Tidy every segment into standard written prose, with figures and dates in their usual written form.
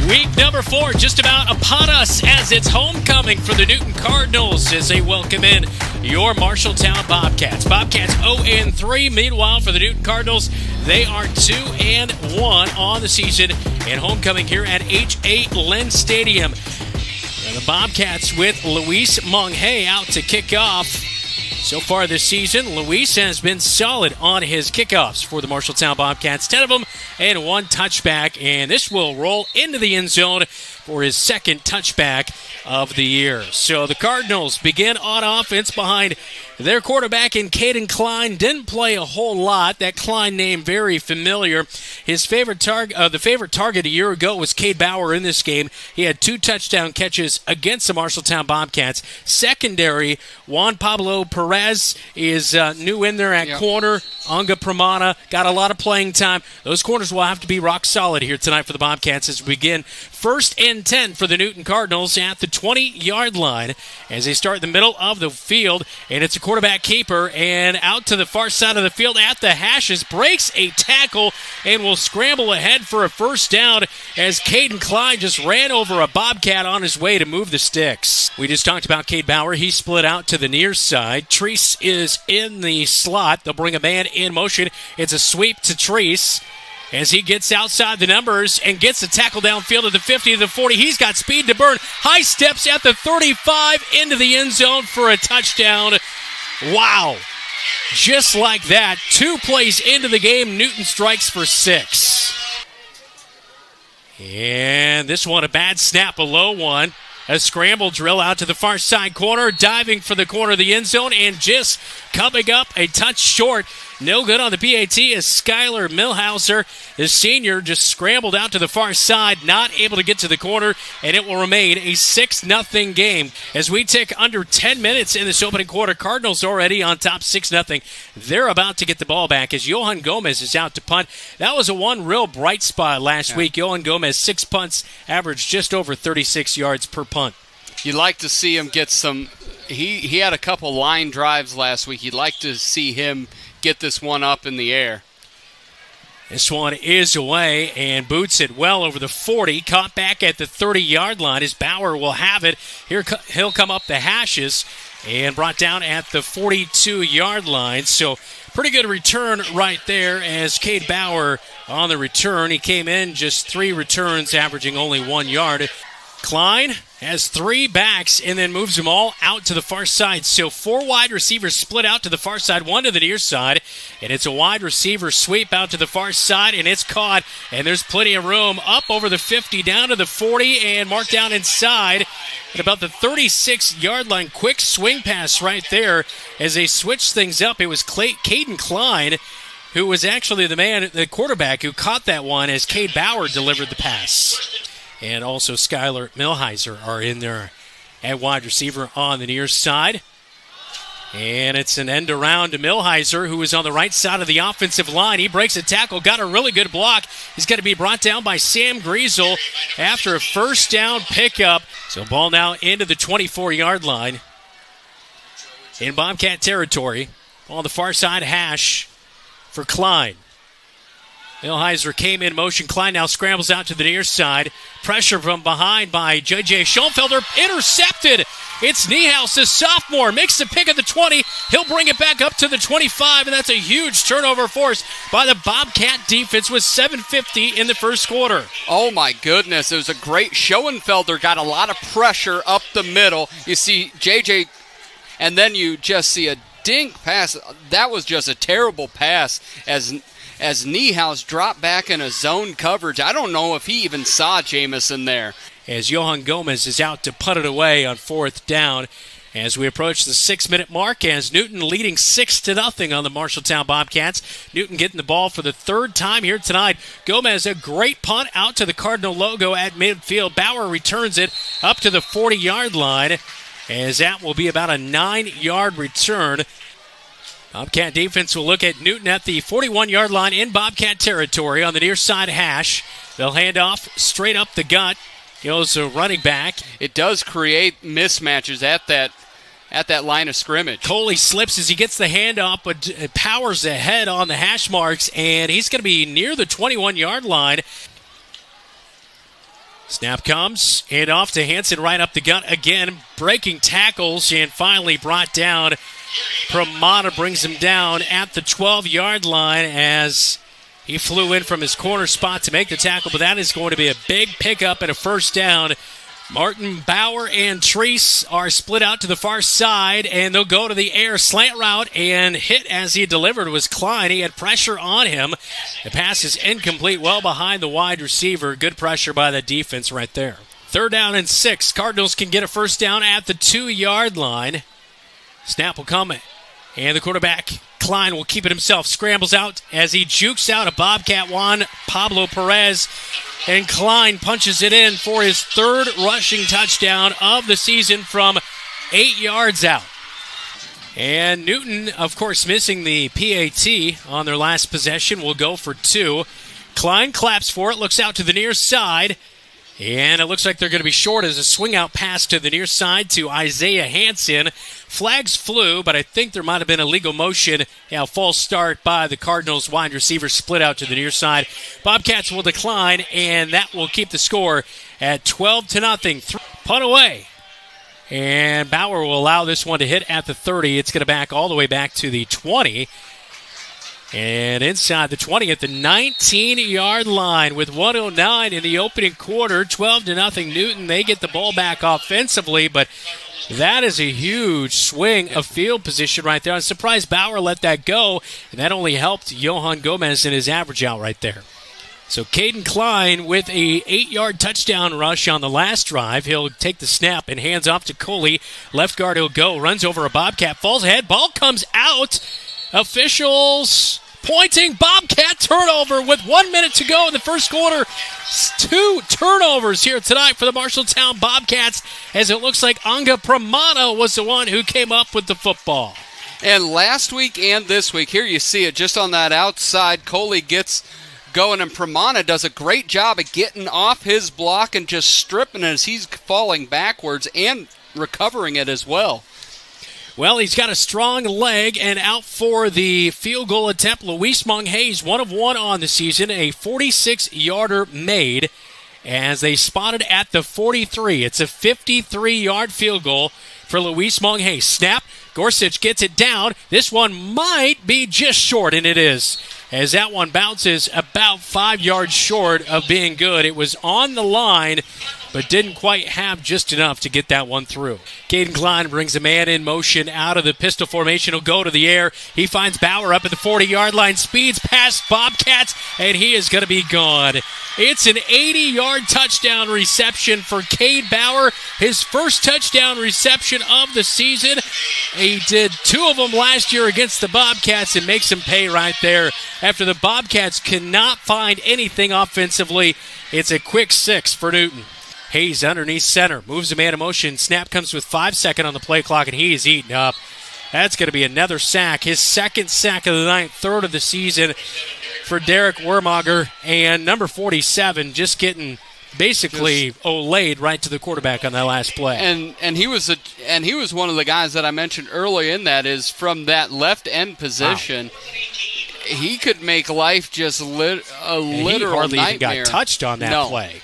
Week number 4 just about upon us as it's homecoming for the Newton Cardinals as they welcome in your Marshalltown Bobcats. Bobcats 0-3. Meanwhile, for the Newton Cardinals, they are 2-1 on the season and homecoming here at H.A. Lynn Stadium. And the Bobcats with Luis Monghay out to kick off. So far this season, Luis has been solid on his kickoffs for the Marshalltown Bobcats. 10 of them and 1 touchback, and this will roll into the end zone for his second touchback of the year. So the Cardinals begin on offense behind their quarterback in Caden Klein. Didn't play a whole lot. That Klein name very familiar. His favorite the favorite target a year ago was Cade Bauer in this game. He had 2 touchdown catches against the Marshalltown Bobcats. Secondary, Juan Pablo Perez is new in there at corner. Anga Pramana got a lot of playing time. Those corners will have to be rock solid here tonight for the Bobcats as we begin. 1st and 10 for the Newton Cardinals at the 20-yard line as they start in the middle of the field. And it's a quarterback keeper, and out to the far side of the field at the hashes, breaks a tackle and will scramble ahead for a first down as Caden Klein just ran over a Bobcat on his way to move the sticks. We just talked about Cade Bauer. He split out to the near side. Treese is in the slot. They'll bring a man in motion. It's a sweep to Treese as he gets outside the numbers and gets a tackle downfield at the 50 to the 40. He's got speed to burn. High steps at the 35 into the end zone for a touchdown. Wow. Just like that, 2 plays into the game, Newton strikes for 6. And this one, a bad snap, a low one. A scramble drill out to the far side corner, diving for the corner of the end zone, and just coming up a touch short. No good on the PAT as Skylar Milhauser, the senior, just scrambled out to the far side, not able to get to the corner, and it will remain a 6-0 game. As we tick under 10 minutes in this opening quarter, Cardinals already on top 6-0. They're about to get the ball back as Johan Gomez is out to punt. That was one real bright spot last week. Johan Gomez, 6 punts, averaged just over 36 yards per punt. You'd like to see him get some. He had a couple line drives last week. You'd like to see him get this one up in the air. This one is away and boots it well over the 40. Caught back at the 30-yard line as Bauer will have it. Here he'll come up the hashes and brought down at the 42-yard line. So pretty good return right there as Cade Bauer on the return. He came in just 3 returns, averaging only 1 yard. Klein has 3 backs and then moves them all out to the far side. So 4 wide receivers split out to the far side, 1 to the near side. And it's a wide receiver sweep out to the far side, and it's caught. And there's plenty of room up over the 50, down to the 40, and marked down inside at about the 36-yard line. Quick swing pass right there as they switched things up. It was Caden Klein who was actually the quarterback who caught that one as Cade Bauer delivered the pass. And also Skylar Milhauser are in there at wide receiver on the near side. And it's an end around to Milhauser, who is on the right side of the offensive line. He breaks a tackle, got a really good block. He's going to be brought down by Sam Griesel after a first down pickup. So ball now into the 24-yard line in Bobcat territory. On the far side hash for Klein. Milhauser came in motion. Klein now scrambles out to the near side. Pressure from behind by J.J. Schoenfelder. Intercepted. It's Niehaus, the sophomore. Makes the pick at the 20. He'll bring it back up to the 25, and that's a huge turnover forced by the Bobcat defense with 7:50 in the first quarter. Oh, my goodness. It was a great Schoenfelder. Got a lot of pressure up the middle. You see J.J., and then you just see a dink pass. That was just a terrible pass as Niehaus dropped back in a zone coverage. I don't know if he even saw Jamison there. As Johan Gomez is out to punt it away on 4th down. As we approach the 6-minute mark, as Newton leading 6-0 on the Marshalltown Bobcats. Newton getting the ball for the 3rd time here tonight. Gomez, a great punt out to the Cardinal logo at midfield. Bauer returns it up to the 40-yard line, as that will be about a 9-yard return. Bobcat defense will look at Newton at the 41-yard line in Bobcat territory on the near side hash. They'll hand off straight up the gut. Goes a running back. It does create mismatches at that line of scrimmage. Coley slips as he gets the handoff, but powers ahead on the hash marks, and he's going to be near the 21-yard line. Snap comes, and off to Hansen right up the gut again, breaking tackles and finally brought down. Pramada brings him down at the 12-yard line as he flew in from his corner spot to make the tackle, but that is going to be a big pickup and a first down. Martin, Bauer, and Treese are split out to the far side, and they'll go to the air slant route, and hit as he delivered was Klein. He had pressure on him. The pass is incomplete, well behind the wide receiver. Good pressure by the defense right there. 3rd down and 6. Cardinals can get a first down at the 2-yard line. Snap will come, and the quarterback, Klein, will keep it himself. Scrambles out as he jukes out a Bobcat Juan Pablo Perez. And Klein punches it in for his 3rd rushing touchdown of the season from 8 yards out. And Newton, of course, missing the PAT on their last possession, will go for 2. Klein claps for it, looks out to the near side. And it looks like they're going to be short as a swing-out pass to the near side to Isaiah Hansen. Flags flew, but I think there might have been a legal motion. Yeah, false start by the Cardinals wide receiver, split out to the near side. Bobcats will decline, and that will keep the score at 12-0. Punt away. And Bauer will allow this one to hit at the 30. It's going to back all the way back to the 20. And inside the 20 at the 19-yard line with 1:09 in the opening quarter, 12-0 Newton. They get the ball back offensively, but that is a huge swing of field position right there. I'm surprised Bauer let that go, and that only helped Johan Gomez in his average out right there. So Caden Klein with a 8-yard touchdown rush on the last drive. He'll take the snap and hands off to Coley. Left guard he'll go, runs over a Bobcat, falls ahead, ball comes out. Officials pointing, Bobcat turnover with 1 minute to go in the first quarter. 2 turnovers here tonight for the Marshalltown Bobcats, as it looks like Anga Pramada was the one who came up with the football. And last week and this week, here you see it just on that outside. Coley gets going, and Pramada does a great job of getting off his block and just stripping it as he's falling backwards and recovering it as well. Well, he's got a strong leg, and out for the field goal attempt, Luis Monghayes, 1 of 1 on the season, a 46-yarder made as they spotted at the 43. It's a 53-yard field goal for Luis Monghayes. Snap, Gorsuch gets it down. This one might be just short, and it is, as that one bounces about 5 yards short of being good. It was on the line, but didn't quite have just enough to get that one through. Caden Klein brings a man in motion out of the pistol formation. He'll go to the air. He finds Bauer up at the 40-yard line, speeds past Bobcats, and he is going to be gone. It's an 80-yard touchdown reception for Cade Bauer, his first touchdown reception of the season. He did 2 of them last year against the Bobcats and makes him pay right there. After the Bobcats cannot find anything offensively, it's a quick 6 for Newton. Hayes underneath center, moves a man in motion. Snap comes with 5 seconds on the play clock, and he is eaten up. That's going to be another sack. His 2nd sack of the night, 3rd of the season for Derek Wermager. And number 47 just getting basically olayed right to the quarterback on that last play. And he was one of the guys that I mentioned earlier in that is from that left end position. Wow. He could make life just a literal he hardly nightmare. Even got touched on that play.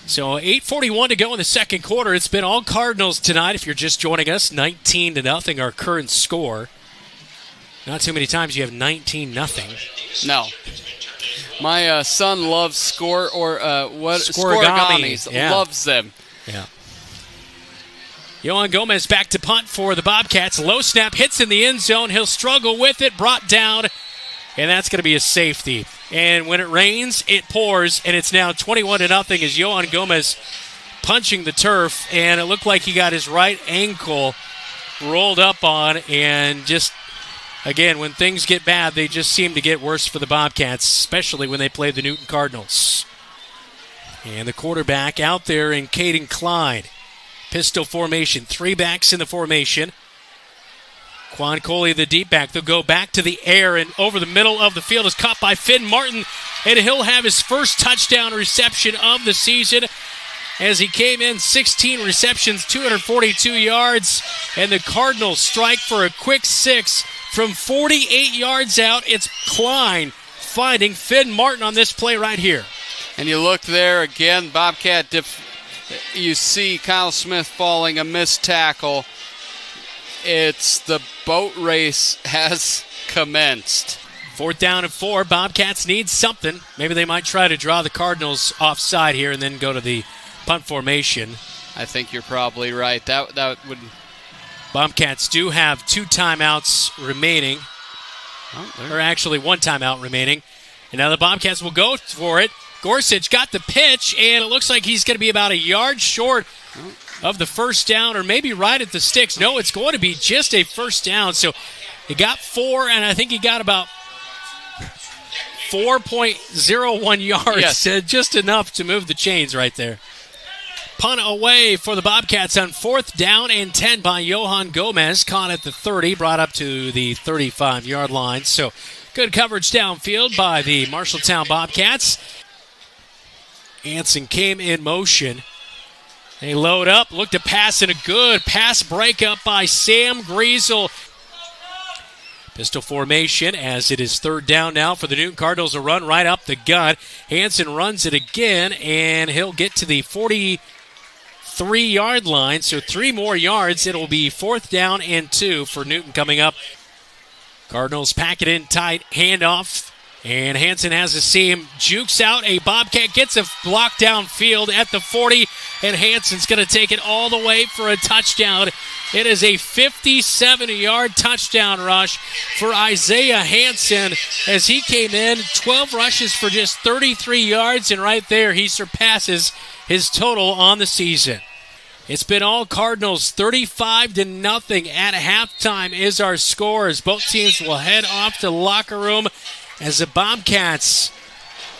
So 8:41 to go in the second quarter. It's been all Cardinals tonight. If you're just joining us, 19-0 our current score. Not too many times you have 19-0. No. My son loves scorigami's. Yeah. Loves them. Yeah. Johan Gomez back to punt for the Bobcats. Low snap, hits in the end zone. He'll struggle with it, brought down, and that's going to be a safety. And when it rains, it pours, and it's now 21-0 as Johan Gomez punching the turf, and it looked like he got his right ankle rolled up on, and just, again, when things get bad, they just seem to get worse for the Bobcats, especially when they play the Newton Cardinals. And the quarterback out there in Caden Klein. Pistol formation, 3 backs in the formation. Quan Coley, the deep back. They'll go back to the air, and over the middle of the field is caught by Finn Martin, and he'll have his first touchdown reception of the season as he came in 16 receptions, 242 yards, and the Cardinals strike for a quick 6 from 48 yards out. It's Klein finding Finn Martin on this play right here. And you look there again, Bobcat, you see Kyle Smith falling, a missed tackle. It's the boat race has commenced. 4th down and 4. Bobcats need something. Maybe they might try to draw the Cardinals offside here and then go to the punt formation. I think you're probably right. That would. Bobcats do have 2 timeouts remaining. Or actually 1 timeout remaining. And now the Bobcats will go for it. Gorsuch got the pitch, and it looks like he's going to be about a yard short of the first down, or maybe right at the sticks. No, it's going to be just a first down. So he got 4, and I think he got about 4.01 yards. Yes. Just enough to move the chains right there. Punt away for the Bobcats on 4th down and 10 by Johan Gomez. Caught at the 30, brought up to the 35-yard line. So good coverage downfield by the Marshalltown Bobcats. Anson came in motion. They load up, look to pass, and a good pass breakup by Sam Griesel. Pistol formation as it is 3rd down now for the Newton Cardinals. A run right up the gut. Hanson runs it again, and he'll get to the 43-yard line. So 3 more yards. It'll be 4th down and 2 for Newton coming up. Cardinals pack it in tight, handoff. And Hanson has the seam, jukes out. A Bobcat gets a block downfield at the 40, and Hanson's going to take it all the way for a touchdown. It is a 57-yard touchdown rush for Isaiah Hanson as he came in, 12 rushes for just 33 yards, and right there he surpasses his total on the season. It's been all Cardinals, 35-0 at halftime is our scores. Both teams will head off to the locker room as the Bobcats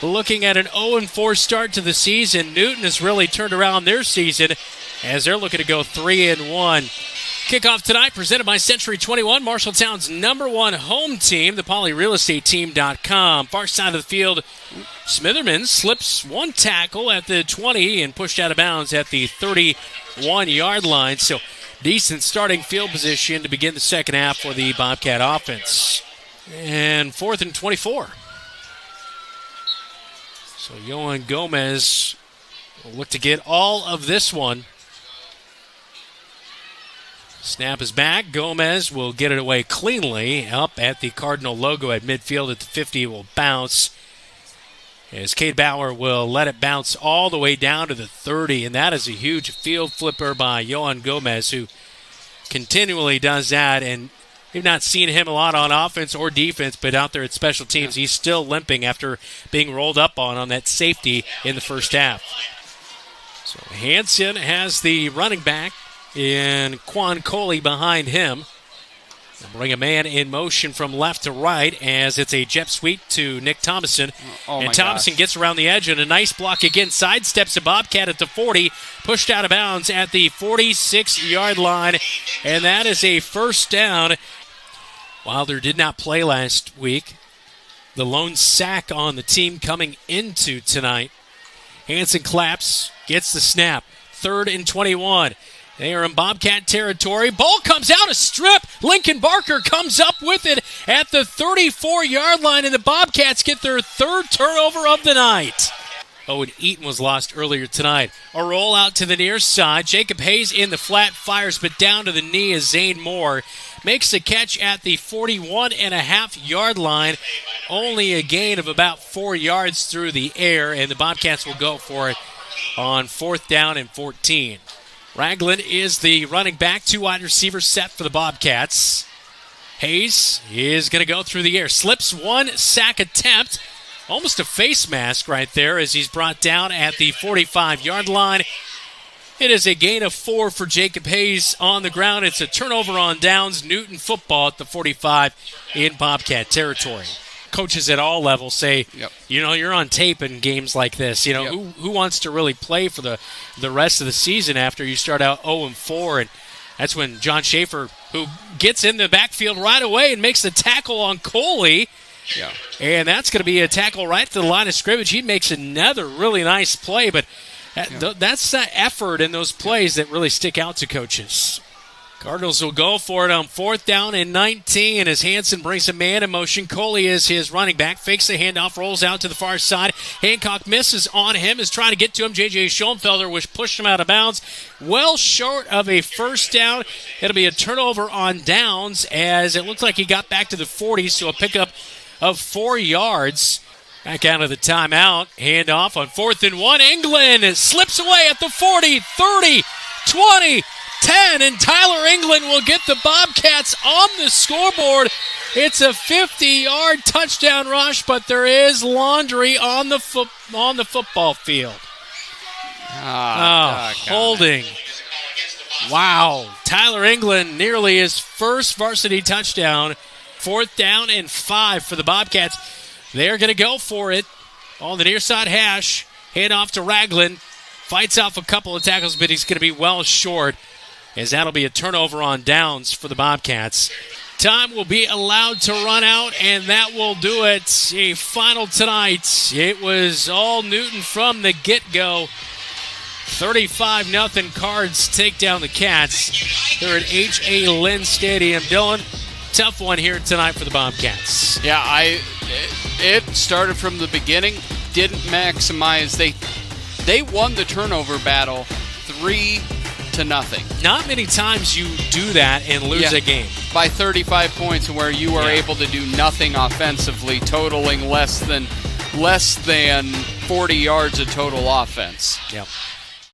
looking at an 0-4 start to the season. Newton has really turned around their season as they're looking to go 3-1. Kickoff tonight presented by Century 21, Marshalltown's #1 home team, thepolyrealestateteam.com. Far side of the field, Smitherman slips 1 tackle at the 20 and pushed out of bounds at the 31-yard line. So decent starting field position to begin the second half for the Bobcat offense. And 4th and 24. So Johan Gomez will look to get all of this one. Snap is back. Gomez will get it away cleanly. Up at the Cardinal logo at midfield at the 50 will bounce. As Cade Bauer will let it bounce all the way down to the 30. And that is a huge field flipper by Johan Gomez, who continually does that. And we've not seen him a lot on offense or defense, but out there at special teams, he's still limping after being rolled up on that safety in the first half. So Hanson has the running back in Quan Coley behind him. They'll bring a man in motion from left to right as it's a jet sweep to Nick Thomason. And Thomason gets around the edge and a nice block again. Sidesteps a Bobcat at the 40. Pushed out of bounds at the 46-yard line. And that is a first down. Wilder did not play last week. The lone sack on the team coming into tonight. Hanson claps, gets the snap. 3rd and 21. They are in Bobcat territory. Ball comes out a strip. Lincoln Barker comes up with it at the 34-yard line, and the Bobcats get their 3rd turnover of the night. Owen Eaton was lost earlier tonight. A roll out to the near side. Jacob Hayes in the flat, fires, but down to the knee is Zane Moore. Makes the catch at the 41.5-yard line. Only a gain of about 4 yards through the air, and the Bobcats will go for it on 4th down and 14. Ragland is the running back. 2 wide receivers set for the Bobcats. Hayes is going to go through the air. Slips 1 sack attempt. Almost a face mask right there as he's brought down at the 45-yard line. It is a gain of 4 for Jacob Hayes on the ground. It's a turnover on downs. Newton football at the 45 in Bobcat territory. Coaches at all levels say, you're on tape in games like this. Who wants to really play for the rest of the season after you start out 0-4? And that's when John Schaefer, who gets in the backfield right away and makes the tackle on Coley. Yeah. And that's going to be a tackle right to the line of scrimmage. He makes another really nice play, but that's that effort in those plays that really stick out to coaches. Cardinals will go for it on 4th down and 19 as Hansen brings a man in motion. Coley is his running back, fakes the handoff, rolls out to the far side. Hancock misses on him, is trying to get to him. J.J. Schoenfelder was pushed him out of bounds. Well short of a first down. It'll be a turnover on downs as it looks like he got back to the 40, so a pickup of 4 yards. Back out of the timeout. Handoff on 4th and 1. England slips away at the 40, 30, 20, 10, and Tyler England will get the Bobcats on the scoreboard. It's a 50-yard touchdown rush, but there is laundry on the football field. Holding. Wow. Tyler England nearly his first varsity touchdown. 4th down and 5 for the Bobcats. They're going to go for it on the near side hash. Hand off to Ragland. Fights off a couple of tackles, but he's going to be well short, as that'll be a turnover on downs for the Bobcats. Time will be allowed to run out, and that will do it. A final tonight. It was all Newton from the get-go. 35-0 Cards take down the Cats. They're at H.A. Lynn Stadium. Dylan, tough one here tonight for the Bobcats. Yeah, it started from the beginning. Didn't maximize. They won the turnover battle 3-0. Not many times you do that and lose a game. By 35 points where you are able to do nothing offensively, totaling less than 40 yards of total offense. Yep.